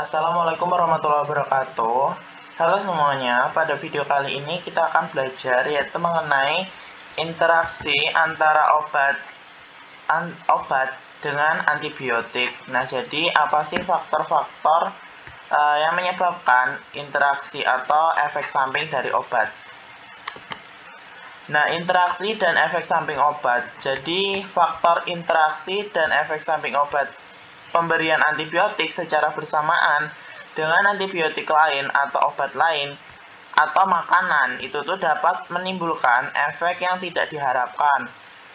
Assalamualaikum warahmatullahi wabarakatuh. Halo semuanya, pada video kali ini kita akan belajar yaitu mengenai interaksi antara obat dengan antibiotik. Nah, jadi apa sih faktor-faktor yang menyebabkan interaksi atau efek samping dari obat? Nah, interaksi dan efek samping obat. Jadi, faktor interaksi dan efek samping obat pemberian antibiotik secara bersamaan dengan antibiotik lain atau obat lain atau makanan itu tuh dapat menimbulkan efek yang tidak diharapkan.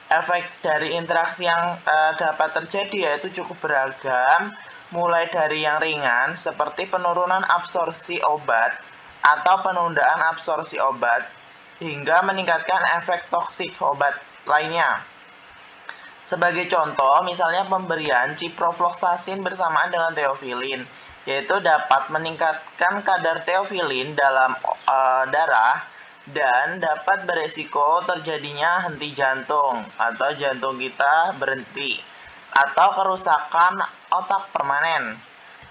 Efek dari interaksi yang dapat terjadi yaitu cukup beragam, mulai dari yang ringan seperti penurunan absorpsi obat atau penundaan absorpsi obat hingga meningkatkan efek toksik obat lainnya. Sebagai contoh, misalnya pemberian ciprofloxacin bersamaan dengan teofilin, yaitu dapat meningkatkan kadar teofilin dalam darah dan dapat beresiko terjadinya henti jantung atau jantung kita berhenti atau kerusakan otak permanen.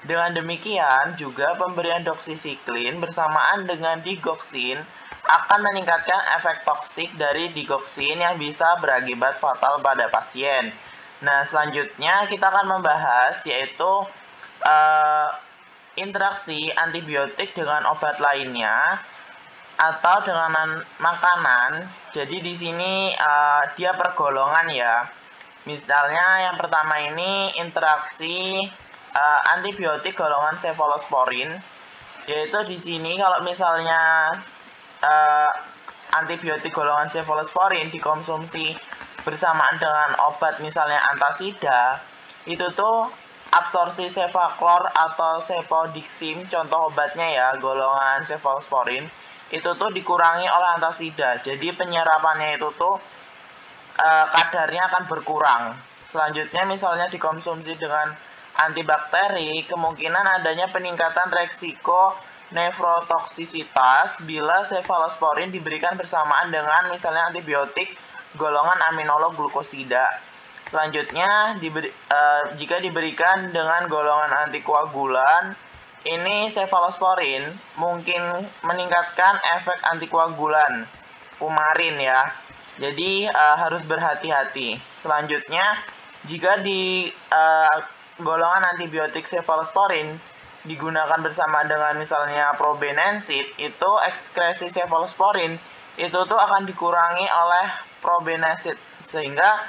Dengan demikian, juga pemberian doksisiklin bersamaan dengan digoxin akan meningkatkan efek toksik dari digoxin yang bisa berakibat fatal pada pasien. Nah, selanjutnya kita akan membahas yaitu interaksi antibiotik dengan obat lainnya atau dengan makanan. Jadi di sini dia pergolongan ya. Misalnya yang pertama ini interaksi antibiotik golongan cefalosporin, yaitu di sini kalau misalnya antibiotik golongan cefalosporin dikonsumsi bersamaan dengan obat misalnya antasida, itu tuh absorpsi cefaclor atau cepodixim, contoh obatnya ya golongan cefalosporin, itu tuh dikurangi oleh antasida. Jadi penyerapannya itu tuh kadarnya akan berkurang. Selanjutnya misalnya dikonsumsi dengan antibakteri, kemungkinan adanya peningkatan resiko nefrotoksisitas bila cefalosporin diberikan bersamaan dengan misalnya antibiotik golongan aminoglucosida. Selanjutnya jika diberikan dengan golongan antikoagulan, ini cefalosporin mungkin meningkatkan efek antikoagulan fumarin ya. Jadi harus berhati-hati. Selanjutnya jika di golongan antibiotik cefalosporin digunakan bersama dengan misalnya probenensid, itu ekskresi cefalosporin itu tuh akan dikurangi oleh probenensid sehingga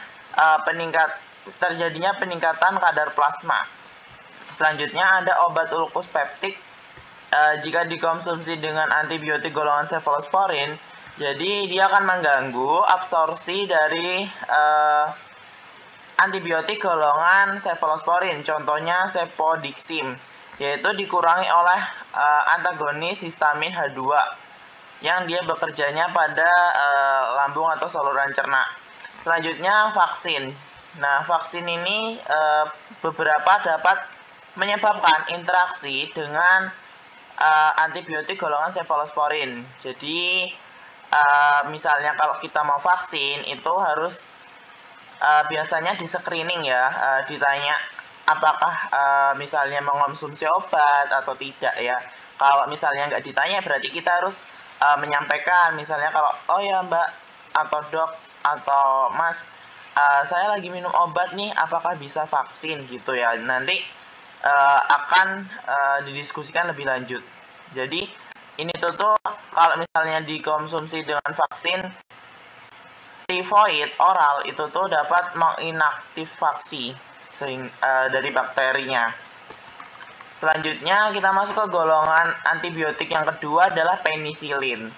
terjadinya peningkatan kadar plasma. Selanjutnya ada obat ulkus peptik. Jika dikonsumsi dengan antibiotik golongan cefalosporin, jadi dia akan mengganggu absorpsi dari antibiotik golongan cefalosporin, contohnya cepodixim, yaitu dikurangi oleh antagonis histamin H2 yang dia bekerjanya pada lambung atau saluran cerna. Selanjutnya vaksin. Nah, vaksin ini beberapa dapat menyebabkan interaksi dengan antibiotik golongan cefalosporin. Jadi misalnya kalau kita mau vaksin itu harus biasanya di screening ya, ditanya apakah misalnya mengonsumsi obat atau tidak ya. Kalau misalnya nggak ditanya berarti kita harus menyampaikan misalnya kalau oh ya mbak atau dok atau mas, saya lagi minum obat nih, apakah bisa vaksin gitu ya. Nanti akan didiskusikan lebih lanjut. Jadi ini tuh kalau misalnya dikonsumsi dengan vaksin tivoid oral itu tuh dapat menginaktivasi dari bakterinya. Selanjutnya kita masuk ke golongan antibiotik yang kedua adalah penisilin.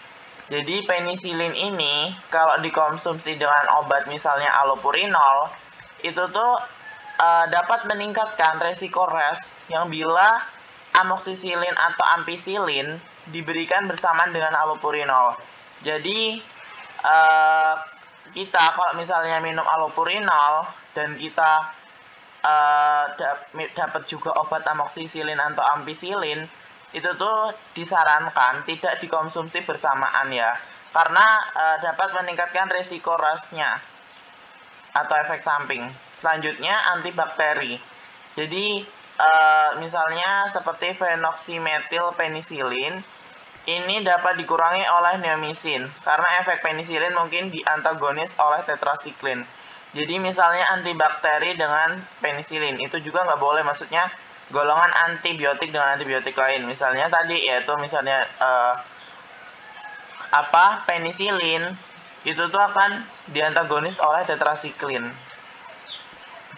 Jadi penisilin ini kalau dikonsumsi dengan obat misalnya allopurinol itu tuh dapat meningkatkan resiko RAS yang bila amoksisilin atau ampicillin diberikan bersamaan dengan allopurinol. Jadi kita kalau misalnya minum allopurinol dan kita dapat juga obat amoksisilin atau ampicillin, itu tuh disarankan tidak dikonsumsi bersamaan ya, karena dapat meningkatkan resiko RAS-nya atau efek samping. Selanjutnya antibakteri. Jadi misalnya seperti phenoxymetyl-penicillin, ini dapat dikurangi oleh neomisin karena efek penisilin mungkin diantagonis oleh tetrasiklin. Jadi misalnya antibakteri dengan penisilin itu juga nggak boleh, maksudnya golongan antibiotik dengan antibiotik lain. Misalnya tadi yaitu misalnya penisilin itu tuh akan diantagonis oleh tetrasiklin.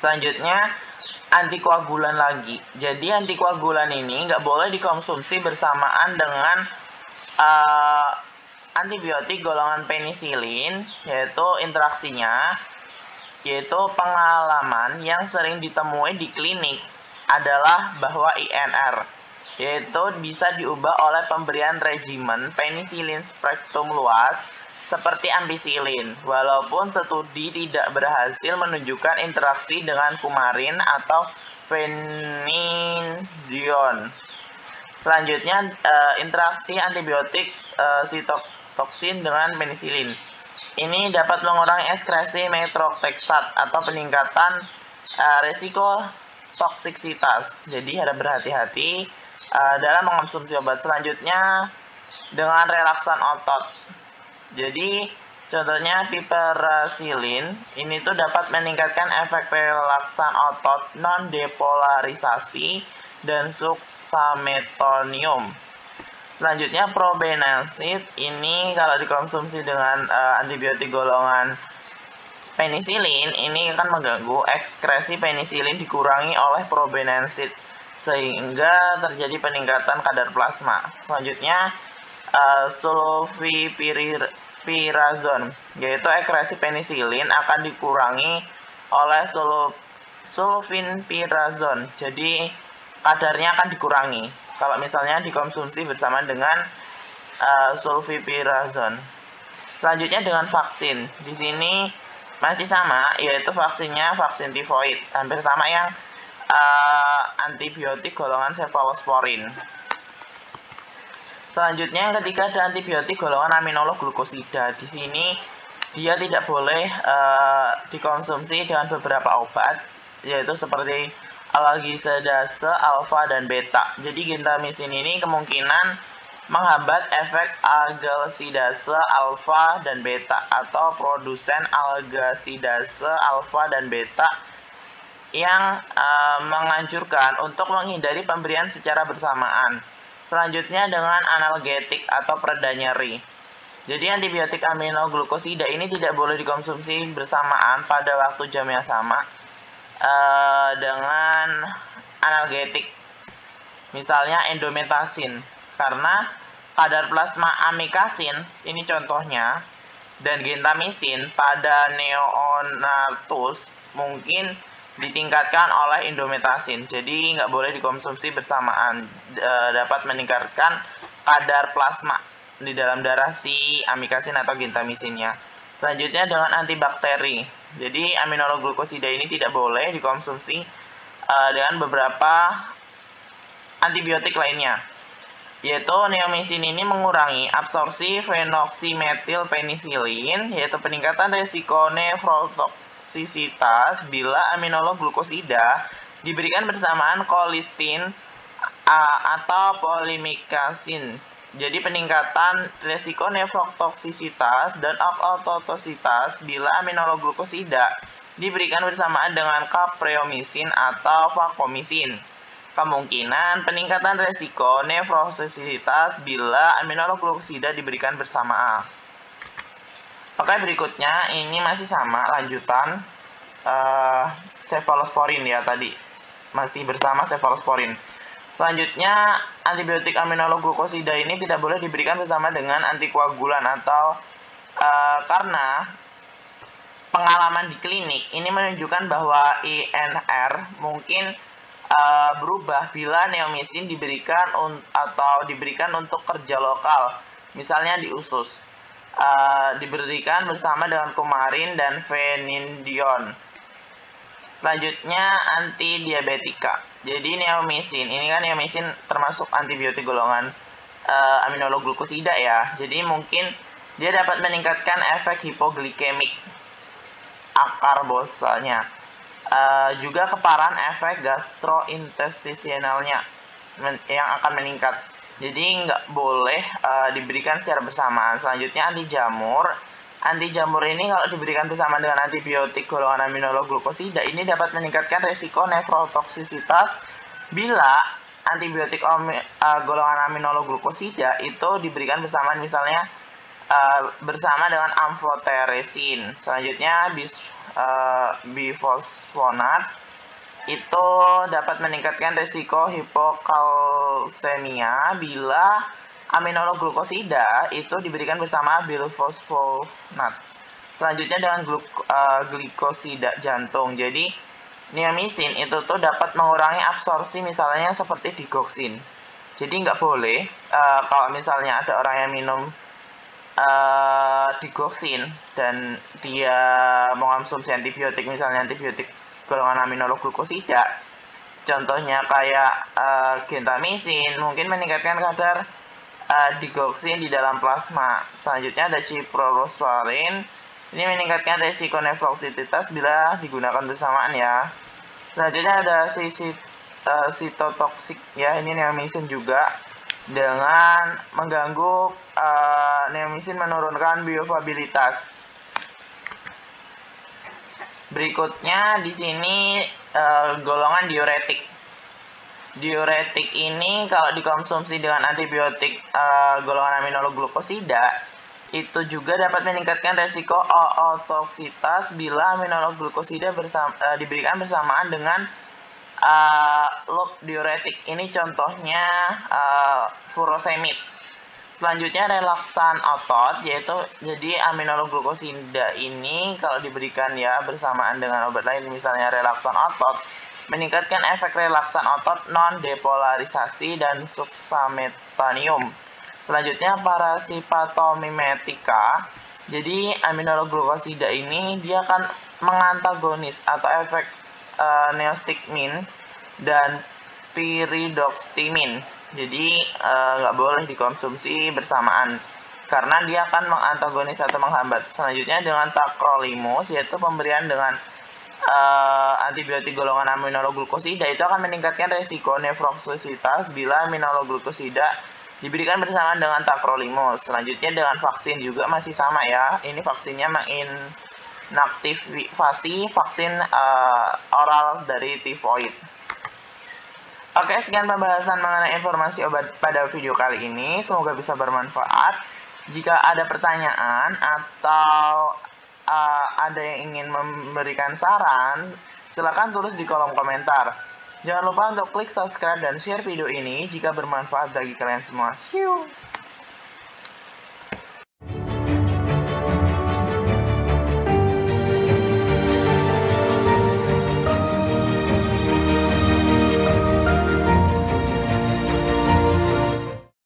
Selanjutnya antikoagulan lagi. Jadi antikoagulan ini nggak boleh dikonsumsi bersamaan dengan antibiotik golongan penisilin, yaitu interaksinya, yaitu pengalaman yang sering ditemui di klinik adalah bahwa INR, yaitu bisa diubah oleh pemberian regimen penisilin spektrum luas seperti ampicillin, walaupun studi tidak berhasil menunjukkan interaksi dengan kumarin atau fenindioin. Selanjutnya, interaksi antibiotik sitoksin dengan penisilin. Ini dapat mengurangi ekskresi metroxat atau peningkatan risiko toksisitas. Jadi harus berhati-hati dalam mengonsumsi obat. Selanjutnya, dengan relaksan otot. Jadi contohnya piperacillin ini tuh dapat meningkatkan efek relaksan otot, non depolarisasi, dan succinylcholine. Selanjutnya probenecid ini kalau dikonsumsi dengan antibiotik golongan penisilin ini akan mengganggu ekskresi penisilin dikurangi oleh probenecid sehingga terjadi peningkatan kadar plasma. Selanjutnya sulfipyrazon, yaitu ekskresi penisilin akan dikurangi oleh sulfipyrazon. Jadi kadarnya akan dikurangi kalau misalnya dikonsumsi bersama dengan sulfipyrazon. Selanjutnya dengan vaksin. Di sini masih sama, yaitu vaksinnya vaksin tifoid, hampir sama yang antibiotik golongan cefalosporin. Selanjutnya yang ketiga ada antibiotik golongan aminoglucosida. Di sini dia tidak boleh dikonsumsi dengan beberapa obat, yaitu seperti algidase alfa dan beta. Jadi gentamisin ini kemungkinan menghambat efek algidase alfa dan beta atau produsen algidase alfa dan beta yang menganjurkan untuk menghindari pemberian secara bersamaan. Selanjutnya dengan analgetik atau pereda nyeri. Jadi antibiotik aminoglucosida ini tidak boleh dikonsumsi bersamaan pada waktu jam yang sama dengan analgetik, misalnya endometasin, karena kadar plasma amikasin ini contohnya dan gentamisin pada neonatus mungkin ditingkatkan oleh indometasin, jadi nggak boleh dikonsumsi bersamaan, dapat meningkatkan kadar plasma di dalam darah si amikasin atau gentamisinnya. Selanjutnya dengan antibakteri, jadi aminoglucosida ini tidak boleh dikonsumsi dengan beberapa antibiotik lainnya, yaitu neomisin ini mengurangi absorpsi phenoxymetylpenicillin, yaitu peningkatan resiko nefrotoksisitas bila aminoglucosida diberikan bersamaan colistin atau polymyxin. Jadi peningkatan resiko nefrotoksisitas dan ototoksitas bila aminoglucosida diberikan bersamaan dengan capreomycin atau vancomycin. Kemungkinan peningkatan resiko nefrotoksisitas bila aminoglucosida diberikan bersamaan. Oke, berikutnya ini masih sama lanjutan cefalosporin ya tadi, masih bersama cefalosporin. Selanjutnya antibiotik aminoglucosida ini tidak boleh diberikan bersama dengan antikoagulan atau karena pengalaman di klinik ini menunjukkan bahwa INR mungkin berubah bila neomisin diberikan untuk kerja lokal, misalnya di usus, diberikan bersama dengan kumarin dan fenindioin. Selanjutnya antidiabetika. Jadi neomisin, ini kan neomisin termasuk antibiotik golongan aminoglucosida ya. Jadi mungkin dia dapat meningkatkan efek hipoglikemik akarbosanya. juga keparan efek gastrointestinalnya yang akan meningkat. Jadi nggak boleh diberikan secara bersamaan. Selanjutnya anti jamur. Anti jamur ini kalau diberikan bersama dengan antibiotik golongan aminoglikosida ini dapat meningkatkan resiko nefrotoksisitas bila antibiotik golongan aminoglikosida itu diberikan bersamaan misalnya bersama dengan amfoteresin. Selanjutnya bifosfonat itu dapat meningkatkan resiko hipokalsemia bila aminoglikosida itu diberikan bersama bifosfonat. Selanjutnya dengan glikosida jantung. Jadi neomycin itu tuh dapat mengurangi absorpsi misalnya seperti digoxin. Jadi nggak boleh kalau misalnya ada orang yang minum digoxin dan dia mengonsumsi antibiotik, misalnya antibiotik golongan aminoglikosida, contohnya kayak gentamicin, mungkin meningkatkan kadar digoxin di dalam plasma. Selanjutnya ada ciprofloxacin, ini meningkatkan resiko nefrotitis bila digunakan bersamaan ya. Selanjutnya ada sitotoksik ya, ini neomycin juga, dengan mengganggu neomycin menurunkan biofabilitas. Berikutnya di sini golongan diuretik. Diuretik ini kalau dikonsumsi dengan antibiotik golongan aminoglikosida itu juga dapat meningkatkan resiko ootoksitas bila aminoglikosida diberikan bersamaan dengan loop diuretik. Ini contohnya furosemid. Selanjutnya relaksan otot, yaitu jadi aminoglikosida ini kalau diberikan ya bersamaan dengan obat lain misalnya relaksan otot, meningkatkan efek relaksan otot, non depolarisasi dan suksametanium. Selanjutnya parasipatomimetika. Jadi aminoglikosida ini dia akan mengantagonis atau efek neostigmin dan pyridoxymin. Jadi nggak boleh dikonsumsi bersamaan karena dia akan mengantagonis atau menghambat. Selanjutnya dengan tacrolimus, yaitu pemberian dengan antibiotik golongan aminoglikosida itu akan meningkatkan resiko nefrotoksisitas bila aminoglikosida diberikan bersamaan dengan tacrolimus. Selanjutnya dengan vaksin juga masih sama ya. Ini vaksinnya menginaktivasi vaksin oral dari tifoid. Oke, sekian pembahasan mengenai informasi obat pada video kali ini. Semoga bisa bermanfaat. Jika ada pertanyaan atau ada yang ingin memberikan saran, silakan tulis di kolom komentar. Jangan lupa untuk klik subscribe dan share video ini jika bermanfaat bagi kalian semua. See you!